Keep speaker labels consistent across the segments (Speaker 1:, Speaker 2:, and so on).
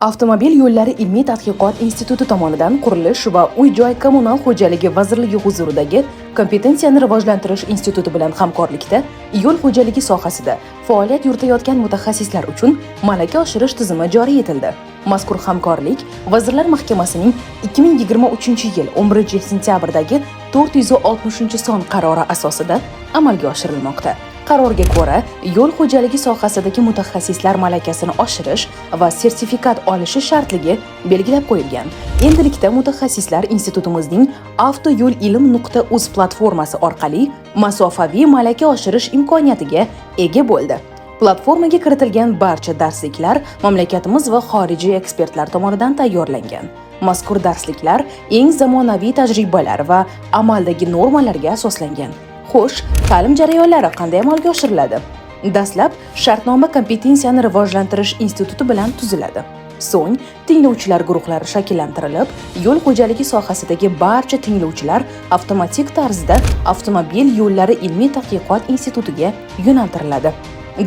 Speaker 1: Avtomobil yo'llari ilmiy tadqiqot instituti tomonidan Qurilish va uy-joy kommunal xo'jaligi vazirligi huzuridagi Kompetensiyani rivojlantirish instituti bilan hamkorlikda yo'l xo'jaligi sohasida faoliyat yuritayotgan mutaxassislar uchun malaka oshirish tizimi joriy etildi. Mazkur hamkorlik Vazirlar Mahkamasining 2023-yil 11-sentyabrdagi 460-son qarori asosida amalga oshirilmoqda. Qarorga ko'ra, yo'l xo'jaligi sohasidagi mutaxassislar malakasini oshirish va sertifikat olishi shartligi belgilab qo'yilgan. Endilikda mutaxassislar institutimizning avtoyo'l-ilm.uz platformasi orqali masofaviy malaka oshirish imkoniyatiga ega bo'ldi. Platformaga kiritilgan barcha darsliklar mamlakatimiz va xorijiy ekspertlar tomonidan tayyorlangan. Mazkur darsliklar eng zamonaviy tajribalar va amaldagi normalarga asoslangan. Xo'sh, ta'lim jarayonlari qanday amalga oshiriladi? Dastlab shartnoma Kompetensiyani rivojlantirish instituti bilan tuziladi. So'ng tinglovchilar guruhlari shakllantirilib, yo'l xo'jaligi sohasidagi barcha tinglovchilar avtomatik tarzda Avtomobil yo'llari ilmiy tadqiqot institutiga yo'naltiriladi.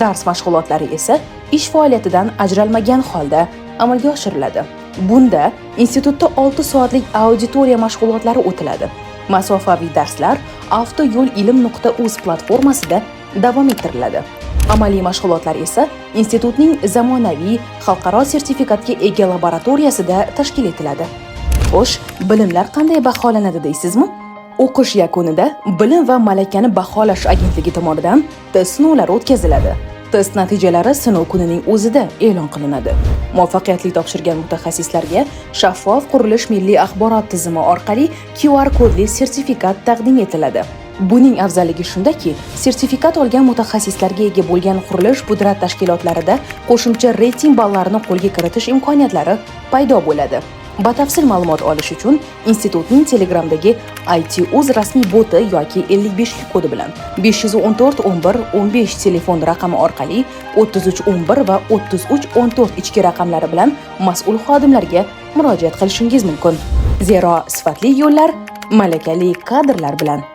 Speaker 1: Dars mashg'ulotlari esa ish faoliyatidan ajralmagan holda amalga oshiriladi. Bunda institutda 6 soatlik auditoriya mashg'ulotlari o'tiladi. Masofaviy darslar avtoyo'l-ilm.uz platformasida davom ettiriladi. Amaliy mashg'ulotlar esa institutning zamonaviy xalqaro sertifikatga ega laboratoriyasida tashkil etiladi. Xo'sh, bilimlar qanday baholanadi deysizmi? O'qish yakunida Bilim va malakani baholash agentligi tomonidan test sinovlari o'tkaziladi. Test natijalari sinov kunining o'zida e'lon qilinadi. Muvaffaqiyatli topshirgan mutaxassislarga shaffof qurilish milliy axborot tizimi orqali QR kodli sertifikat taqdim etiladi. Buning afzalligi shundaki, sertifikat olgan mutaxassislarga ega bo'lgan qurilish pudrat tashkilotlarida qo'shimcha reyting ballarini qo'lga kiritish imkoniyatlari paydo bo'ladi. Batafsil ma'lumot olish uchun institutning Telegramdagi IT.uz rasmiy boti yoki 55lik kodi bilan 514 11 15 telefon raqami orqali 33 11 va 33 14 ichki raqamlari bilan mas'ul xodimlarga murojaat qilishingiz mumkin. Zero sifatli yo'llar malakali kadrlar bilan